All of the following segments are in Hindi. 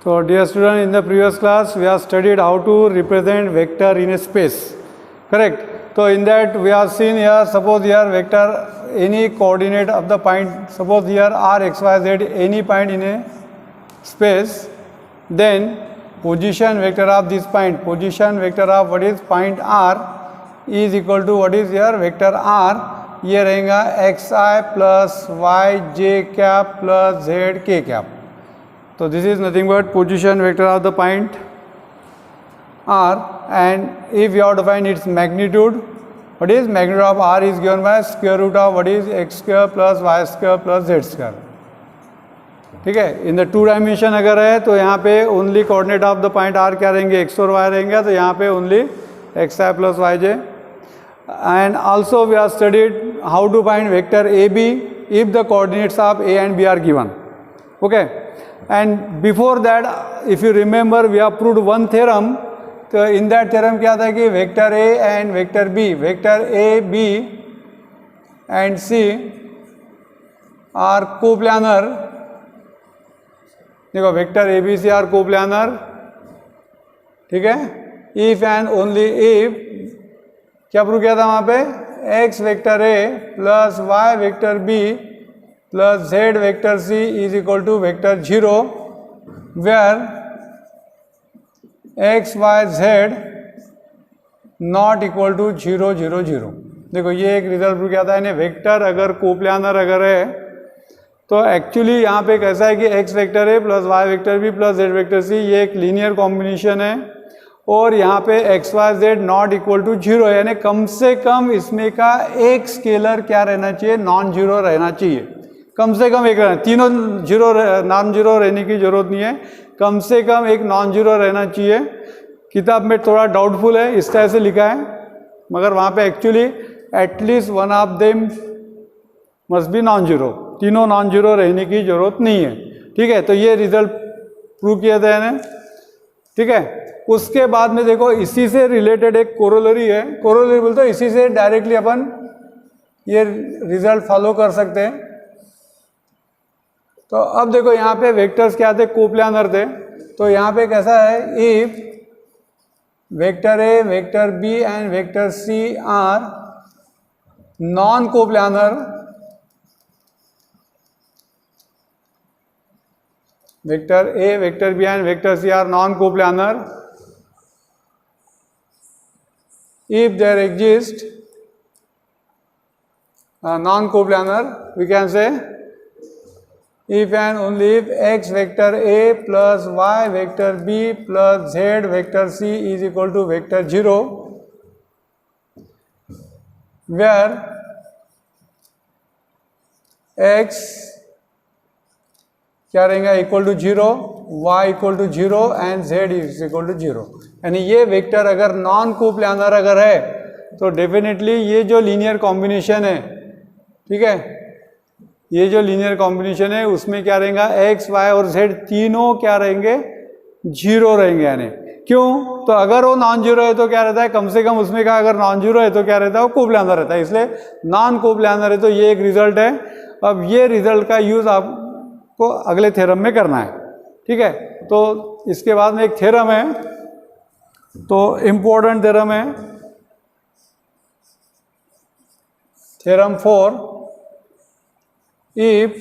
So dear student, in the previous class we have studied how to represent vector in a space, correct? So in that we have seen here, suppose here vector any coordinate of the point, suppose here r, x, y, z any point in a space, then position vector of this point, position vector of what is point r is equal to what is here vector r, ये रहेगा xi plus yj cap plus zk cap. So this is nothing but position vector of the point r, and if you have to find its magnitude, what is magnitude of r is given by square root of what is x square plus y square plus z square. ठीक है, इन द टू डायमेंशन अगर है तो यहाँ पे only coordinate of the point are क्या रहेंगे, एक्स और वाई रहेंगे, तो यहाँ पे only X I plus Y J. And also we are studied how to find vector A B if the coordinates of A and B are given. Okay, and before that if you remember we have proved one theorem. तो इन दैट थ्योरम क्या था कि vector A and vector A B and c are coplanar. देखो vector A B C are coplanar, ठीक है, इफ एंड ओनली इफ क्या प्रूव किया था वहां पे, x vector A plus Y vector B plus Z vector C is equal to vector zero, where x Y z not equal to zero zero zero. देखो ये एक रिजल्ट प्रूव किया था. यानी वेक्टर अगर कोप्लानर अगर है तो एक्चुअली यहाँ पे कैसा है कि x वेक्टर है plus y vector B plus z vector C, ये एक लीनियर कॉम्बिनेशन है. और यहाँ पे x y z not equal to zero है, यानी कम से कम इसमें का एक स्केलर क्या रहना चाहिए, नॉन जीरो रहना चाहिए. कम से कम एक रहना, तीनों जीरो नॉन जीरो रहने की जरूरत नहीं है, कम से कम एक नॉन जीरो रहना चाहिए. किताब में थोड़ा डाउटफुल है, इस तरह से लिखा है, मगर वहाँ पे actually at least one of them must be non zero, तीनों नॉन जीरो रहने की जरूरत नहीं है. ठीक है, तो ये रिजल्ट प्रूव किया था ने. ठीक है, उसके बाद में देखो इसी से रिलेटेड एक कोरोलरी है. कोरोलरी बोलते इसी से डायरेक्टली अपन ये रिजल्ट फॉलो कर सकते हैं. तो अब देखो यहाँ पे वेक्टर्स क्या थे, कोप्लानर थे. तो यहाँ पे कैसा है, if vector A vector B and vector C are non coplanar, vector A vector B and vector C are non coplanar if there exist non coplanar, we can say if and only if x vector a plus y vector b plus z vector c is equal to vector 0, where x क्या रहेगा, equal to zero, y equal to zero and z is equal to zero. यानी ये वेक्टर अगर नॉन कोप्लानर अगर है तो डेफिनेटली ये जो लीनियर कॉम्बिनेशन है, ठीक है, ये जो लीनियर कॉम्बिनेशन है उसमें क्या रहेगा, x y और z तीनों क्या रहेंगे, जीरो रहेंगे. यानी क्यों, तो अगर वो नॉन जीरो है तो क्या रहता है, कम से कम उसमें का अगर नॉन जीरो है तो क्या रहता है, वो कोप्लानर रहता है. इसलिए नॉन कोप्लानर है, तो ये एक रिजल्ट है. अब ये रिजल्ट का यूज आपको अगले थ्योरम में करना है. ठीक है, तो इसके बाद में एक थ्योरम है, तो इम्पोर्टेंट थ्योरम है, theorem 4. If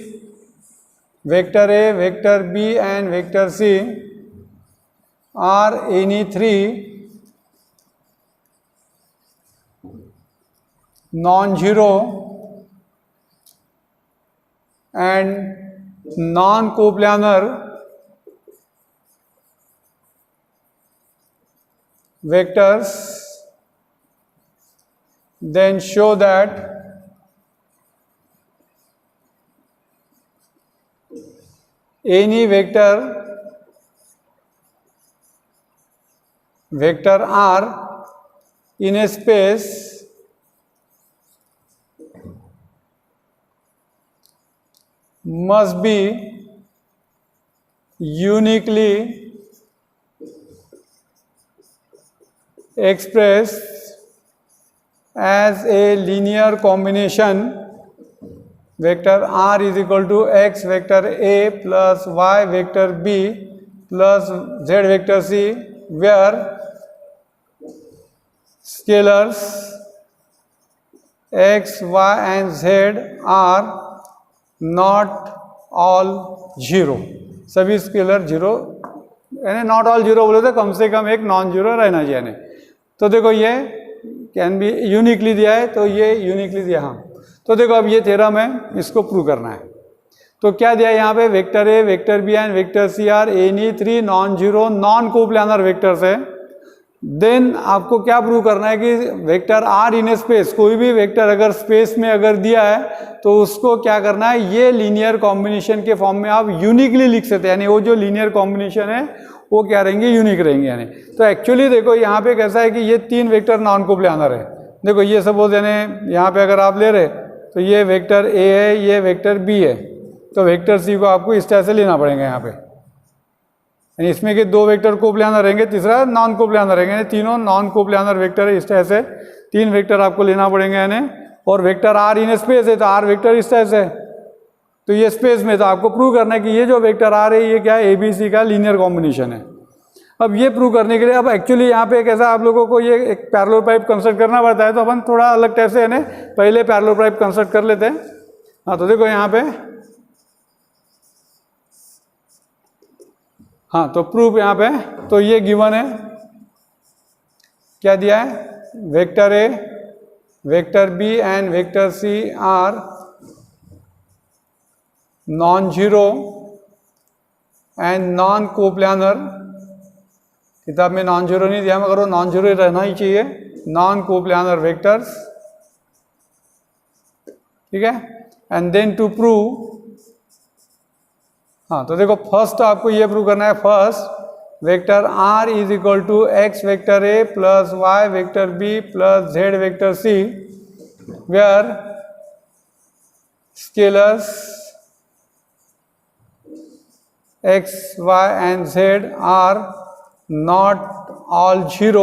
vector A vector B and vector C are any three non zero and non coplanar vectors, then show that any vector r in a space must be uniquely expressed as a linear combination vector r is equal to x vector a plus y vector b plus z vector c where scalars x, y and z are not all zero, सभी स्केलर जीरो, यानी नॉट ऑल जीरो बोले तो कम से कम एक नॉन जीरो रहना चाहिए। यानी तो देखो ये कैन बी यूनिकली दिया है, तो ये यूनिकली दिया। हाँ, तो देखो अब ये थ्योरम है, इसको प्रूव करना है। तो क्या दिया है यहाँ पे, vector A, vector B and vector C are any three non zero non coplanar vectors है। देन आपको क्या प्रूव करना है कि वेक्टर आर इन स्पेस, कोई भी वेक्टर अगर स्पेस में अगर दिया है तो उसको क्या करना है, ये लीनियर कॉम्बिनेशन के फॉर्म में आप यूनिकली लिख सकते हैं। यानी वो जो लीनियर कॉम्बिनेशन है वो क्या रहेंगे, यूनिक रहेंगे। यानी तो एक्चुअली देखो यहाँ पे कैसा है कि ये तीन वेक्टर नॉन कोप्लानर है। देखो ये सपोज यानी यहाँ पे अगर आप ले रहे तो ये वेक्टर ए है, ये वेक्टर बी है, तो वेक्टर सी को आपको इस तरह से लेना पड़ेगा यहाँ पे। यानी इसमें के दो वेक्टर कोप्लानर रहेंगे, तीसरा नॉन कोप्लानर रहेंगे, तीनों नॉन कोप्लानर वेक्टर है। इस तरह से तीन वेक्टर आपको लेना पड़ेंगे यानी। और वेक्टर आर इन स्पेस है तो आर वेक्टर इस तरह से, तो ये स्पेस में, तो आपको प्रूव करना है कि ये जो वेक्टर आर है ये क्या है, ए बी सी का लीनियर कॉम्बिनेशन है। अब ये प्रूव करने के लिए अब एक्चुअली यहाँ पे कैसा आप लोगों को ये एक पैरेलल पाइप कंस्ट्रक्ट करना पड़ता है, तो अपन थोड़ा अलग टाइप से है पहले पैरेलल पाइप कंस्ट्रक्ट कर लेते हैं। हाँ, तो देखो यहाँ पे, हाँ तो प्रूफ यहाँ पे, तो ये गिवन है, क्या दिया है, vector A, vector B and vector C are non zero and non coplanar. किताब में नॉन जीरो नहीं दिया मगर वो नॉन जीरो रहना ही चाहिए, नॉन कोप्लानर वेक्टर्स, ठीक है। एंड देन टू प्रूव, हाँ तो देखो फर्स्ट तो आपको ये प्रूव करना है, first vector R is equal to X vector A plus Y vector B plus Z vector C where scalars x, y and z are not all zero.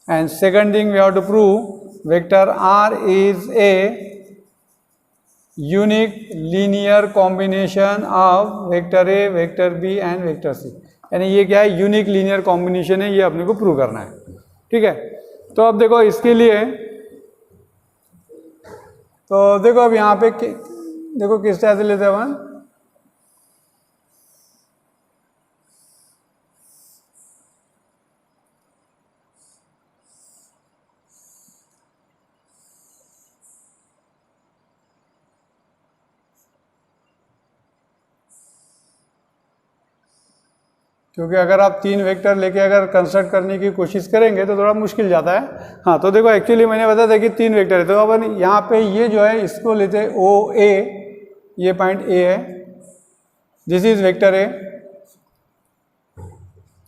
And second thing we have to prove, vector r is a unique linear combination of vector a, vector b and vector c. यानी ये क्या है, यूनिक लीनियर कॉम्बिनेशन है, ये अपने को प्रूव करना है, ठीक है। तो अब देखो इसके लिए, तो देखो अब यहाँ पे देखो किस तरह से लेते हैं अपन, क्योंकि अगर आप तीन वेक्टर लेके अगर कंस्ट्रक्ट करने की कोशिश करेंगे तो थोड़ा मुश्किल जाता है। हाँ तो देखो एक्चुअली मैंने बताया था कि तीन वेक्टर है, तो अपन यहाँ पे ये जो है इसको लेते हैं ओ ए, ये पॉइंट ए है, दिस इज वेक्टर ए,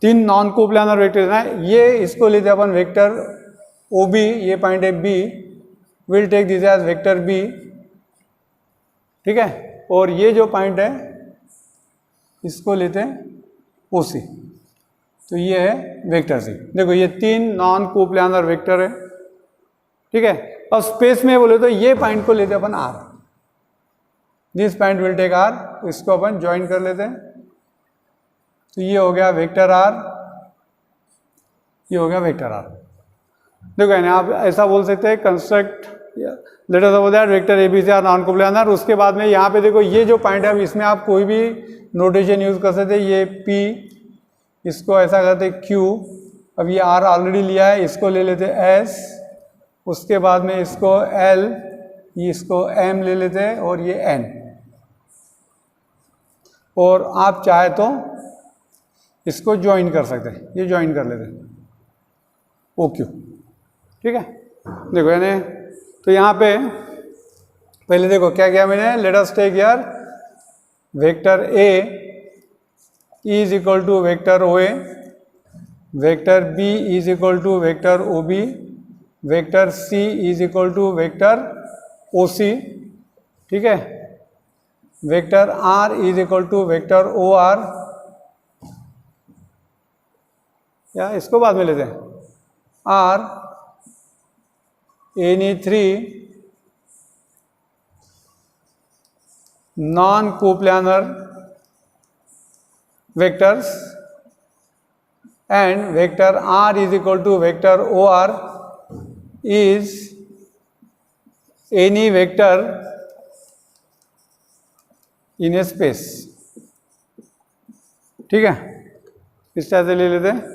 तीन नॉन कोप्लानर वेक्टर है, ये इसको लेते हैं अपन वेक्टर ओ बी, ये पॉइंट है B, will take this as vector B, ठीक है। और ये जो पॉइंट है इसको लेते हैं ओ सी, तो ये है वेक्टर सी। देखो ये तीन नॉन कोप्लानर वेक्टर है, ठीक है। और स्पेस में बोले तो ये पॉइंट को लेते अपन R, this point will take R, इसको अपन ज्वाइन कर लेते हैं, तो ये हो गया वेक्टर आर, ये हो गया वेक्टर आर। देखो यानी आप ऐसा बोल सकते हैं, construct let us suppose that vector A B C are non coplanar. उसके बाद में यहाँ पे देखो ये जो पॉइंट है, इसमें आप कोई भी नोटेशन यूज कर सकते हैं, ये P, इसको ऐसा करते Q, अब ये R ऑलरेडी लिया है, इसको ले लेते S, उसके बाद में इसको L, इसको M ले लेते हैं और ये N, और आप चाहे तो इसको ज्वाइन कर सकते हैं, ये ज्वाइन कर लेते हैं OQ, ठीक है। देखो यानी तो यहाँ पे पहले देखो क्या किया मैंने, लेट अस टेक यार vector A is equal to vector O A, vector B is equal to vector O B, vector C is equal to vector O C, ठीक है। Vector R is equal to vector O R, या इसको बाद में लेते हैं, R any three non coplanar vectors and vector r is equal to vector or is any vector in a space। ठीक है, इस तरह से ले लेते हैं।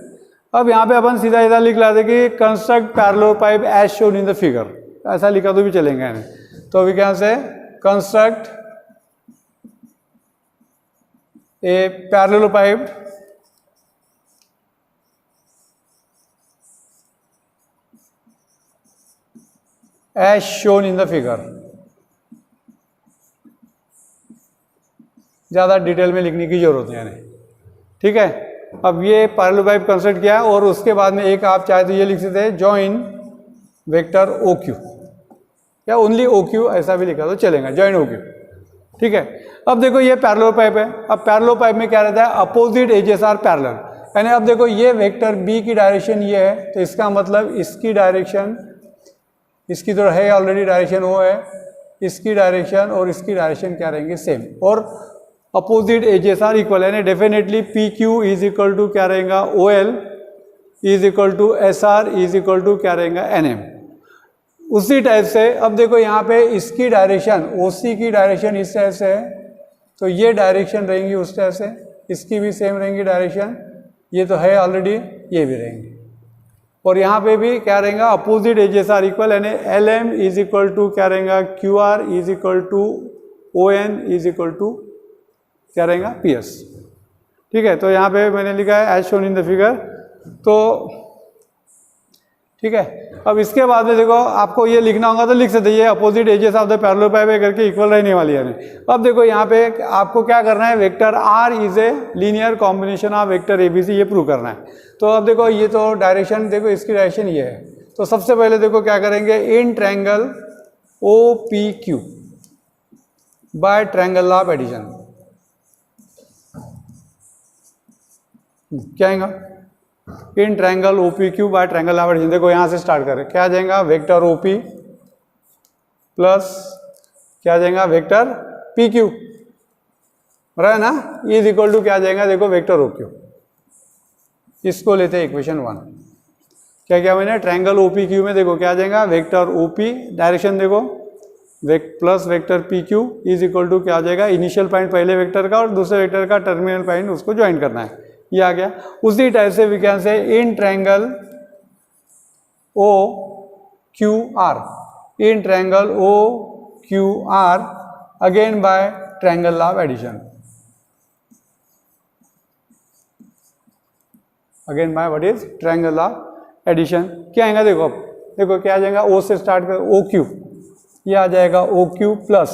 अब यहाँ पे अपन सीधा इधर लिख लाते कि construct parallel pipe as shown in the figure, ऐसा लिखा तो भी चलेंगे। तो we can say construct a parallel pipe as shown in the figure. ज़्यादा डिटेल में लिखने की जरूरत है नहीं, ठीक है। अब ये पैरेलल पाइप कंस्ट्रक्ट किया और उसके बाद में एक आप चाहे तो ये लिख सकते हैं जॉइन वेक्टर ओ क्यू या ओनली ओ क्यू, ऐसा भी लिखा तो चलेगा, जॉइन ओ क्यू। ठीक है, अब देखो ये पैरेलल पाइप है। अब पैरेलल पाइप में क्या रहता है, अपोजिट एजेस आर पैरेलल, यानी अब देखो ये वेक्टर बी की डायरेक्शन ये है, तो इसका मतलब इसकी डायरेक्शन, इसकी तो है ऑलरेडी डायरेक्शन वो है, इसकी डायरेक्शन और इसकी डायरेक्शन क्या रहेंगे, सेम, और अपोजिट एजेस आर इक्वल, यानी definitely P Q is equal to क्या रहेगा, O L is equal to S R is equal to क्या रहेगा, एन एम। उसी टाइप से अब देखो यहाँ पे इसकी डायरेक्शन, ओ सी की डायरेक्शन इस टाइप से है, तो ये डायरेक्शन रहेंगी उस टाइप से, इसकी भी सेम रहेंगी डायरेक्शन, ये तो है ऑलरेडी, ये भी रहेंगी। और यहाँ पे भी क्या रहेगा, अपोजिट एजेस आर इक्वल, यानी L M is equal to क्या रहेगा, Q R is equal to O N is equal to क्या रहेगा, पी एस। ठीक है, तो यहाँ पे मैंने लिखा है as shown in the figure. तो ठीक है, अब इसके बाद में देखो आपको ये लिखना होगा तो लिख सकते, ये opposite edges of the parallel pipe है करके इक्वल रहने वाली है। अब देखो यहाँ पे आपको क्या करना है, vector R is a linear combination of vector A B C, ये प्रूव करना है। तो अब देखो ये तो डायरेक्शन, देखो इसकी डायरेक्शन ये है, तो सबसे पहले देखो क्या करेंगे, in triangle O P Q by triangle law of addition, क्या आएगा, in triangle O P Q by triangle law of addition. देखो यहाँ से स्टार्ट करें, क्या आ जाएगा, वेक्टर ओ पी प्लस क्या आ जाएगा, वेक्टर पी क्यू, रहा है ना, इज इक्वल टू क्या आ जाएगा, देखो वेक्टर ओ क्यू। इसको लेते हैं इक्वेशन 1। क्या क्या मैंने, ट्रायंगल ओ पी क्यू में देखो क्या आ जाएगा, वेक्टर ओ पी, डायरेक्शन देखो plus vector P Q is equal to क्या आ जाएगा, इनिशियल पॉइंट पहले वेक्टर का और दूसरे वेक्टर का टर्मिनल पॉइंट, उसको ज्वाइन करना है, ये आ गया। उसी टाइप से we can say in triangle O Q R, in triangle O Q R again by triangle law of addition, again by what is triangle law of addition. क्या आएगा, देखो अब देखो क्या आ जाएगा, ओ से स्टार्ट कर ओ क्यू, ये आ जाएगा ओ क्यू प्लस,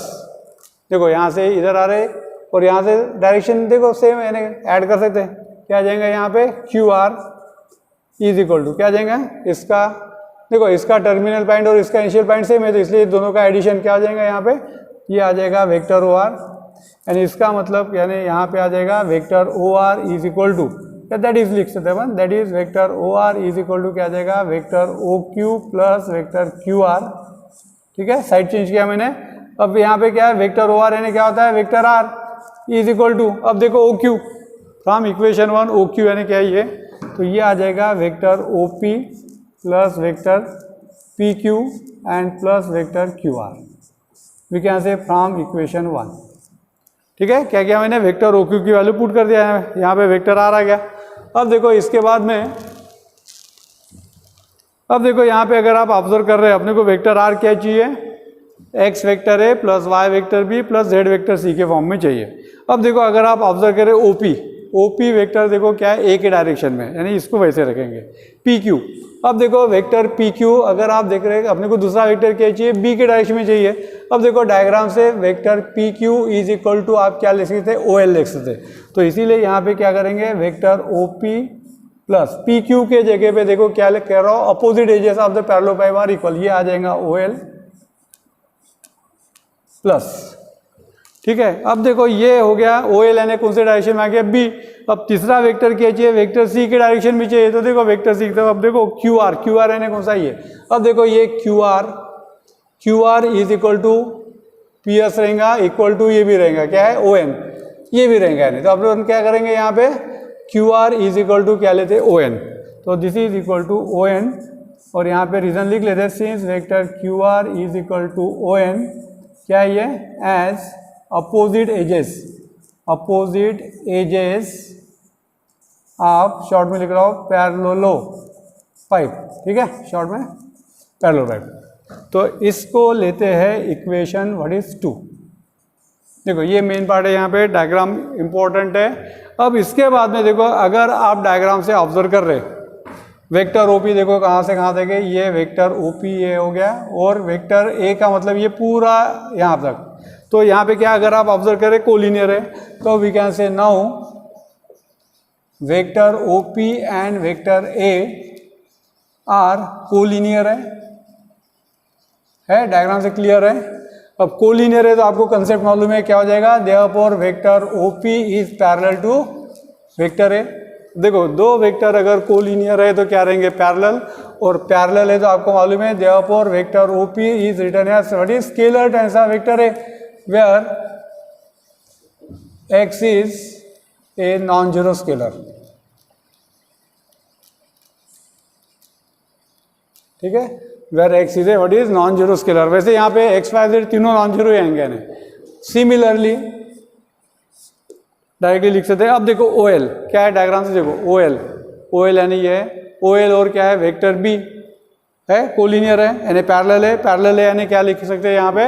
देखो यहाँ से इधर आ रहे और यहाँ से डायरेक्शन देखो सेम, यानी ऐड कर सकते हैं, क्या आ जाएगा यहाँ पे Q R is equal to क्या आ जाएगा, इसका देखो इसका टर्मिनल पॉइंट और इसका इनिशियल पॉइंट सेम है, तो इसलिए दोनों का एडिशन क्या आ जाएगा यहाँ पे, ये आ जाएगा वेक्टर ओ आर, यानी इसका मतलब यानी यहाँ पे आ जाएगा vector O R is equal to, that is लिख सकते हैं, that is vector O R is equal to क्या आ जाएगा, vector O Q plus vector Q R. ठीक है, साइड चेंज किया मैंने। अब यहाँ पे क्या है, वेक्टर ओ आर यानी क्या होता है, vector R is equal to, अब देखो O Q from equation 1 O Q यानी क्या है ये, तो ये आ जाएगा vector O P plus vector P Q and plus vector Q R, we can say from equation 1। ठीक है, क्या किया मैंने, वेक्टर ओ क्यू की वैल्यू पुट कर दिया है, यहाँ पे वेक्टर आर आ गया। अब देखो इसके बाद में, अब देखो यहाँ पे अगर आप ऑब्जर्व कर रहे हैं, अपने को वेक्टर आर क्या चाहिए, एक्स वेक्टर ए plus Y vector B plus Z vector C के फॉर्म में चाहिए। अब देखो अगर आप ऑब्जर्व करें ओपी वेक्टर देखो क्या है, ए के डायरेक्शन में, यानी इसको वैसे रखेंगे, पी क्यू, अब देखो वेक्टर पी क्यू अगर आप देख रहे हैं, अपने को दूसरा वेक्टर क्या चाहिए, बी के डायरेक्शन में चाहिए। अब देखो डायग्राम से vector P Q is equal to आप क्या लिख सकते, ओ एल लिख सकते, तो इसीलिए यहाँ पे क्या करेंगे, vector O P plus P Q के जगह पे देखो क्या कह रहा हूँ, opposite edges of the parallel pipe are equal, ये आ जाएगा ओ एल प्लस। ठीक है, अब देखो ये हो गया ओ एल यानी कौन से डायरेक्शन में आ गया, बी। अब तीसरा वेक्टर क्या चाहिए, वेक्टर सी के डायरेक्शन में चाहिए, तो देखो वेक्टर सी, अब देखो क्यू आर यानी कौन सा ये, अब देखो ये Q R is equal to P S रहेगा, इक्वल टू ये भी रहेगा क्या है, ओ एन, ये भी रहेंगे यानी। तो आप लोग क्या करेंगे यहाँ पे Q R is equal to क्या लेते हैं ओ एन, तो this is equal to O N, और यहाँ पे रीजन लिख लेते हैं since vector Q R is equal to O N, क्या ये एज अपोजिट एजेस आप शॉर्ट में लिख रहा हूँ पैरेललो पाइप, ठीक है, शॉर्ट में पैरेलल पाइप। तो इसको लेते हैं इक्वेशन व्हाट इज 2। देखो ये मेन पार्ट है, यहाँ पे डायग्राम इंपॉर्टेंट है। अब इसके बाद में देखो अगर आप डायग्राम से ऑब्जर्व कर रहे वेक्टर ओपी, देखो कहाँ से कहाँ तक है, ये वेक्टर ओपी ये हो गया, और वेक्टर ए का मतलब ये पूरा यहाँ तक। तो यहाँ पे क्या अगर आप ऑब्जर्व करें कोलिनियर है, तो we can say now vector OP and vector A are collinear है, डायग्राम से क्लियर है। अब कोलिनियर है तो आपको कंसेप्ट मालूम है क्या हो जाएगा, therefore vector OP is parallel to vector A. देखो दो वेक्टर अगर कोलिनियर है तो क्या रहेंगे पैरेलल, और पैरेलल है तो आपको मालूम है therefore vector OP is written as what is scalar times vector A, where X is a non zero scalar, ठीक है, where X is a what is non zero scalar. वैसे यहाँ पे एक्स वाई जेड तीनों नॉन जीरो आएंगे ना, सिमिलरली डायरेक्टली लिख सकते हैं। अब देखो ओ एल क्या है, डायग्राम से देखो ओ एल यानी ये है ओ एल, और क्या है वेक्टर बी है कोलिनियर है यानी पैरेलल है यानी क्या लिख सकते हैं यहाँ पे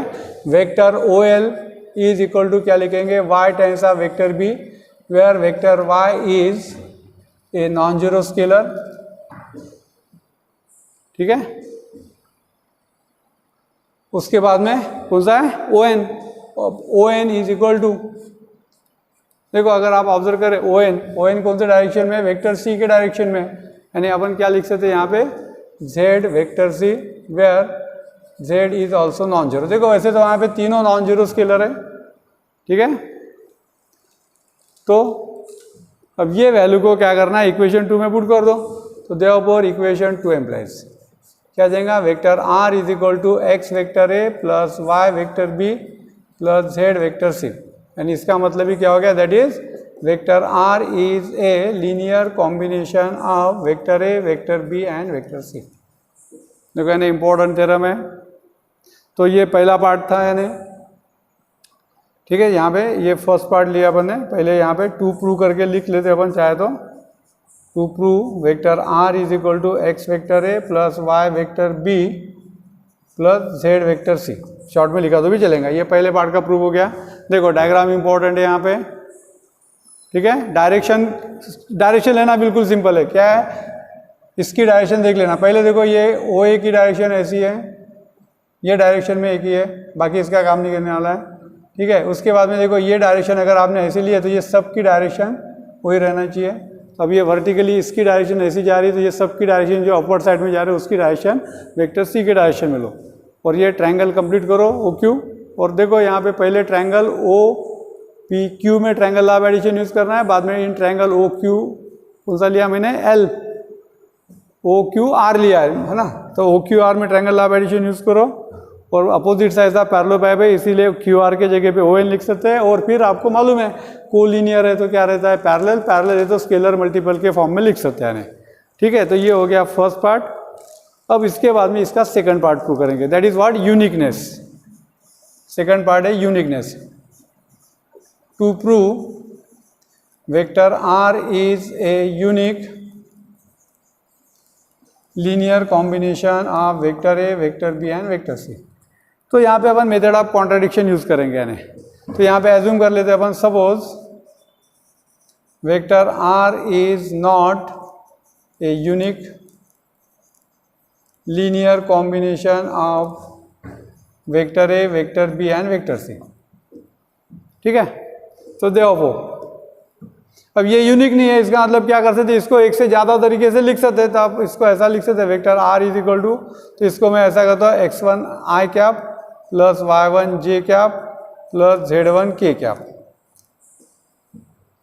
vector O L is equal to क्या लिखेंगे Y times of vector B, where vector Y is a non zero scalar, ठीक है। उसके बाद में कौन सा है O N is equal to, देखो अगर आप ऑब्जर्व करें ओ एन कौन से डायरेक्शन में, वेक्टर सी के डायरेक्शन में, यानी अपन क्या लिख सकते हैं यहाँ पे Z vector C, where Z is also non zero. देखो वैसे तो वहाँ पे तीनों नॉन जीरो स्केलर है, ठीक है। तो अब ये वैल्यू को क्या करना है इक्वेशन 2 में पुट कर दो, तो देयरफॉर इक्वेशन 2 एम्प्लाइज क्या जाएगा vector R is equal to X vector A plus Y vector B plus Z vector C, यानी इसका मतलब ही क्या हो गया that is vector R is a linear combination of vector A vector B and vector C. देखो यानी इंपॉर्टेंट थ्योरम है। तो ये पहला पार्ट था यानी, ठीक है। यहाँ पे ये फर्स्ट पार्ट लिया अपन ने, पहले यहाँ पे 2 प्रूव करके लिख लेते अपन चाहे तो, 2 prove vector R is equal to X vector A plus Y vector B plus Z vector C, short में लिखा तो भी चलेगा। ये पहले पार्ट का प्रूव हो गया। देखो डायग्राम इंपॉर्टेंट है यहाँ पे, ठीक है। डायरेक्शन लेना बिल्कुल सिंपल है, क्या है इसकी डायरेक्शन देख लेना। पहले देखो ये ओ ए की डायरेक्शन ऐसी है, ये डायरेक्शन में एक ही है, बाकी इसका काम नहीं करने वाला है, ठीक है। उसके बाद में देखो ये डायरेक्शन अगर आपने ऐसे ली है तो ये सब की डायरेक्शन वही रहना चाहिए। अब ये वर्टिकली इसकी डायरेक्शन ऐसी जा रही है तो ये सब की डायरेक्शन जो अपवर्ड साइड में जा रही है उसकी डायरेक्शन वेक्टर सी के डायरेक्शन में लो, और ये ट्रायंगल कंप्लीट करो ओ क्यू। और देखो यहाँ पे पहले ट्रायंगल ओ पी क्यू में triangle law of addition use करना है, बाद में इन ट्रायंगल ओ क्यू कौन सा लिया मैंने एल ओ क्यू आर लिया है ना, तो ओ क्यू आर में triangle law of addition use करो, और अपोजिट साइड का पैरेलल पाइप है इसीलिए क्यू आर के जगह पे ओ एन लिख सकते हैं। और फिर आपको मालूम है कोलिनियर है तो क्या रहता है पैरेलल है तो स्केलर मल्टीपल के फॉर्म में लिख सकते हैं, ठीक है। तो ये हो गया फर्स्ट पार्ट। अब इसके बाद में इसका सेकंड पार्ट प्रूव करेंगे, that is what uniqueness. Second part है uniqueness. To prove vector R is a unique linear combination of vector A vector B and vector C. तो यहाँ पे अपन मेथड ऑफ कॉन्ट्राडिक्शन यूज करेंगे यानी, तो यहाँ पे एज्यूम कर लेते हैं अपन suppose vector R is not a unique linear combination of vector A vector B and vector C, ठीक है। तो देखो अब ये यूनिक नहीं है, इसका मतलब क्या कर सकते हैं, इसको एक से ज़्यादा तरीके से लिख सकते हैं। तो आप इसको ऐसा लिख सकते हैं vector R is equal to, तो इसको मैं ऐसा करता हूँ x1 I cap plus y1 J cap plus z1 K cap,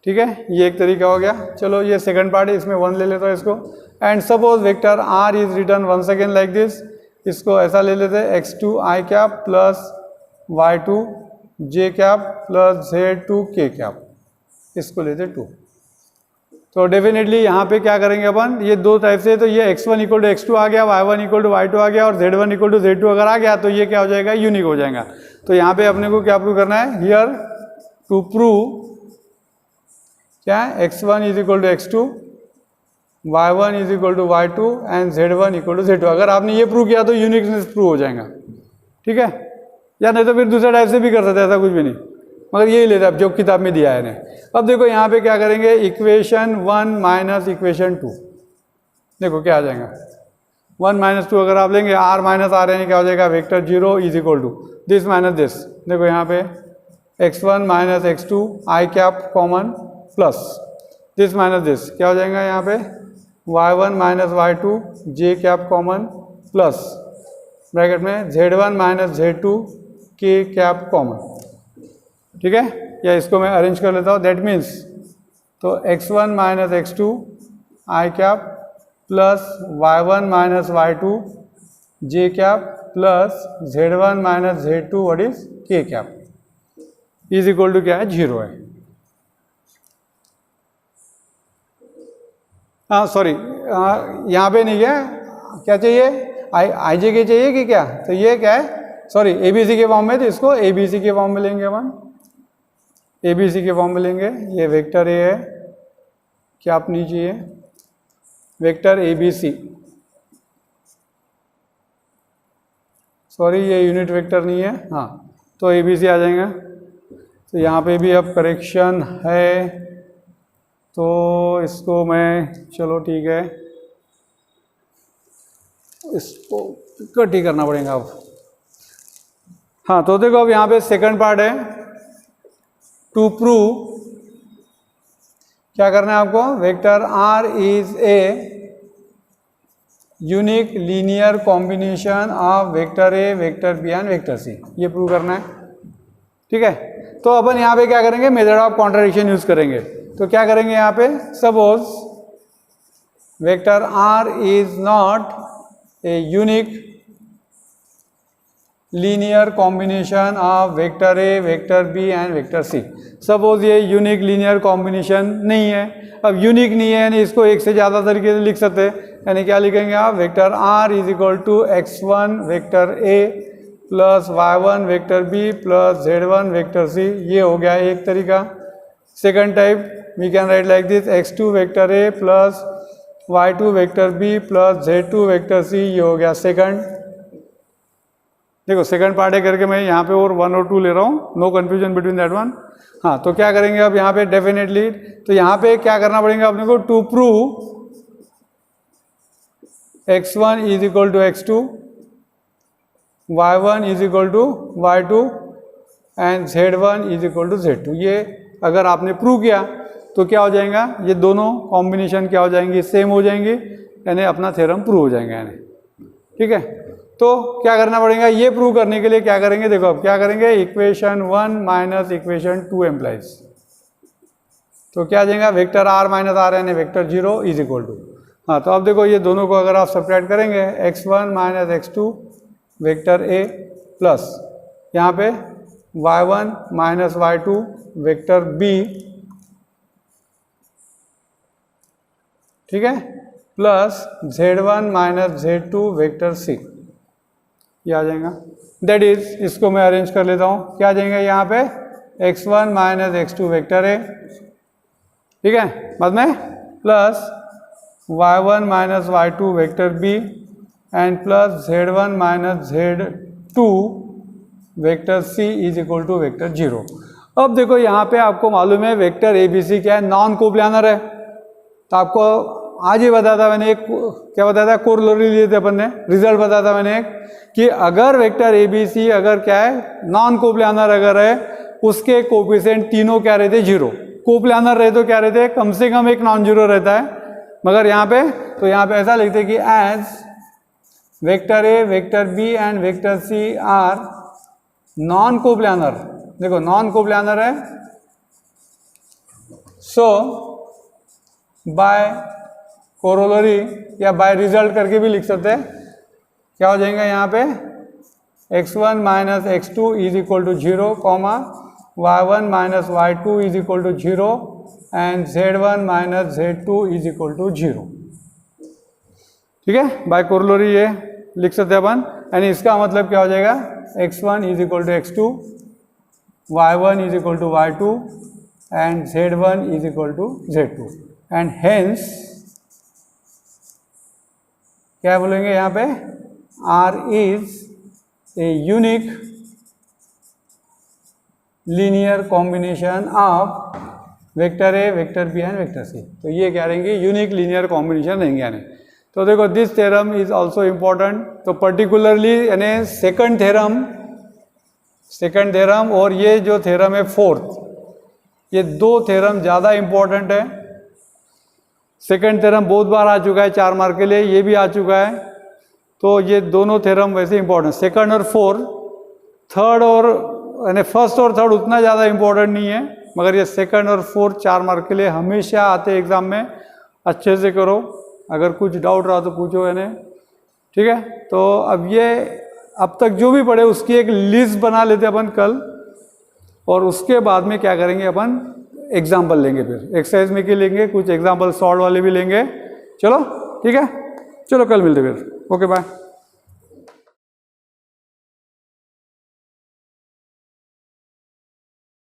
ठीक है। ये एक तरीका हो गया। चलो ये सेकंड पार्ट है, इसमें 1 ले लेता हूँ इसको। And suppose vector R is written once again like this, इसको ऐसा ले लेते हैं x2 I cap plus y2 J cap plus z2 K cap, इसको लेते 2। तो डेफिनेटली यहाँ पे क्या करेंगे अपन, ये दो टाइप से, तो ये x1 इक्वल टू x2 आ गया, y1 इक्वल टू y2 आ गया और z1 इक्वल टू z2 अगर आ गया तो ये क्या हो जाएगा, यूनिक हो जाएगा। तो यहाँ पे अपने को क्या प्रूव करना है, हियर टू प्रूव क्या है, x1 is equal to x2, y1 is equal to y2 and z1 equal to z2। अगर आपने ये प्रूव किया तो यूनिकनेस प्रूव हो जाएगा, ठीक है। या नहीं तो फिर दूसरे टाइप से भी कर सकते, ऐसा कुछ भी नहीं, मगर यही लेते अब जो किताब में दिया है इन्हें। अब देखो यहाँ पे क्या करेंगे, इक्वेशन 1 माइनस इक्वेशन 2, देखो क्या आ जाएगा, 1 माइनस 2 अगर आप लेंगे, r माइनस r यानी क्या हो जाएगा, vector 0 is equal to this minus this. देखो यहाँ पे x1 minus x2 I cap common plus this minus this, क्या हो जाएगा यहाँ पे y1 minus y2 j cap common plus bracket में z1 minus z2 k cap common, ठीक है। या इसको मैं अरेंज कर लेता हूँ, दैट मीन्स तो x1 minus x2 I cap plus y1 minus y2 j cap plus z1 minus z2 what is k cap is equal to क्या है, 0 है। हाँ सॉरी, यहाँ पे नहीं है, क्या चाहिए, आई जे के चाहिए कि क्या, तो ये क्या है, सॉरी एबीसी के फॉर्म में, तो इसको एबीसी के फॉर्म में लेंगे अपन, एबीसी के फॉर्म में लेंगे। ये वेक्टर ए है, क्या आप नहीं चाहिए, वेक्टर एबीसी, सॉरी ये यूनिट वेक्टर नहीं है, हाँ तो एबीसी आ जाएगा। तो यहाँ पे भी अब करेक्शन है, तो इसको मैं, चलो ठीक है, इसको कट ही करना पड़ेगा अब। हाँ तो देखो अब यहाँ पे सेकंड पार्ट है, टू प्रूव, क्या करना है आपको, vector R is a unique linear combination of vector A, vector B and vector C, ये प्रूव करना है, ठीक है। तो अपन यहाँ पे क्या करेंगे, मेथड ऑफ कॉन्ट्राडिक्शन यूज करेंगे। तो क्या करेंगे यहाँ पे, suppose vector R is not a unique linear combination of vector A, vector B and vector C. Suppose ये यूनिक लीनियर कॉम्बिनेशन नहीं है। अब यूनिक नहीं है यानी इसको एक से ज़्यादा तरीके से लिख सकते हैं, यानी क्या लिखेंगे आप, vector R is equal to x1 vector A plus y1 vector B plus z1 vector C, ये हो गया एक तरीका। Second type we can write like this, x2 vector A plus y2 vector B plus z2 vector C, ये हो गया सेकंड। देखो सेकंड पार्ट है करके मैं यहाँ पे और 1 और 2 ले रहा हूँ, no confusion between that one. हाँ तो क्या करेंगे अब यहाँ पे डेफिनेटली, तो यहाँ पे क्या करना पड़ेगा अपने को, to prove x1 is equal to x2, y1 is equal to y2 and z1 is equal to z2। ये अगर आपने प्रूव किया तो क्या हो जाएगा, ये दोनों कॉम्बिनेशन क्या हो जाएंगी, सेम हो जाएंगी, यानी अपना थ्योरम प्रूव हो जाएगा यानी, ठीक है। तो क्या करना पड़ेगा, ये प्रूव करने के लिए क्या करेंगे, देखो अब क्या करेंगे, इक्वेशन 1 माइनस इक्वेशन 2 एम्प्लाइज, तो क्या आ जाएगा, वेक्टर आर माइनस आर यानी वेक्टर 0 इज इक्वल टू, हाँ तो अब देखो ये दोनों को अगर आप सब्ट्रैक्ट करेंगे, x1 माइनस x2 वेक्टर ए प्लस यहाँ पे y1 minus y2 vector B, ठीक है, plus z1 minus z2 vector C, ये आ जाएगा। दैट इज, इसको मैं अरेंज कर लेता हूँ, क्या आ जाएगा यहाँ पे, x1 माइनस x2 वेक्टर ए, ठीक है, बाद में plus y1 minus y2 vector B and plus z1 minus z2 vector C is equal to vector 0। अब देखो यहाँ पे आपको मालूम है वेक्टर ए बी सी क्या है, नॉन कोप्लानर है। तो आपको आज ही बताया था मैंने, एक क्या बताया था, कोरोलरी लिए थे अपन ने, रिजल्ट बताया था मैंने एक, कि अगर वेक्टर ए बी सी अगर क्या है, नॉन कोप्लानर अगर है, उसके कोफिशिएंट तीनों क्या रहते, 0। कोप्लानर रहे तो क्या रहते, कम से कम एक नॉन जीरो रहता है। मगर यहाँ पे, तो यहाँ पे ऐसा लिखते कि as vector A, vector B and vector C are non coplanar, देखो नॉन कोप्लानर है, सो बाय कोरोलरी या बाय रिजल्ट करके भी लिख सकते हैं, क्या हो जाएगा यहाँ पे, x1 minus x2 is equal to 0, comma y1 minus y2 is equal to 0 and Z1 minus Z2 is equal to 0। ठीक है, बाय कोरोलरी ये लिख सकते हैं अपन। यानी इसका मतलब क्या हो जाएगा, x1 is equal to x2, y1 is equal to y2 and Z1 is equal to Z2 and hence क्या बोलेंगे यहाँ पे, R is a unique linear combination of vector A, vector B and vector C. तो ये क्या रहेंगे, यूनिक लीनियर कॉम्बिनेशन रहेंगे यानी। तो देखो this theorem is also important. तो पर्टिकुलरली यानी सेकंड थ्योरम और ये जो थ्योरम है फोर्थ, ये दो थ्योरम ज़्यादा इम्पॉर्टेंट है। सेकंड थ्योरम बहुत बार आ चुका है 4 मार्क के लिए, ये भी आ चुका है। तो ये दोनों थ्योरम वैसे इंपॉर्टेंट, सेकंड और फोर्थ। थर्ड और यानी फर्स्ट और थर्ड उतना ज़्यादा इम्पोर्टेंट नहीं है, मगर ये सेकंड और फोर्थ 4 मार्क के लिए हमेशा आते एग्जाम में। अच्छे से करो, अगर कुछ डाउट रहा तो पूछो यानी। ठीक है, तो अब ये अब तक जो भी पढ़े उसकी एक लिस्ट बना लेते अपन कल, और उसके बाद में क्या करेंगे अपन, एग्जाम्पल लेंगे, फिर एक्सरसाइज में के लेंगे, कुछ एग्जाम्पल सॉल्व वाले भी लेंगे। चलो ठीक है, चलो कल मिलते फिर। Okay bye.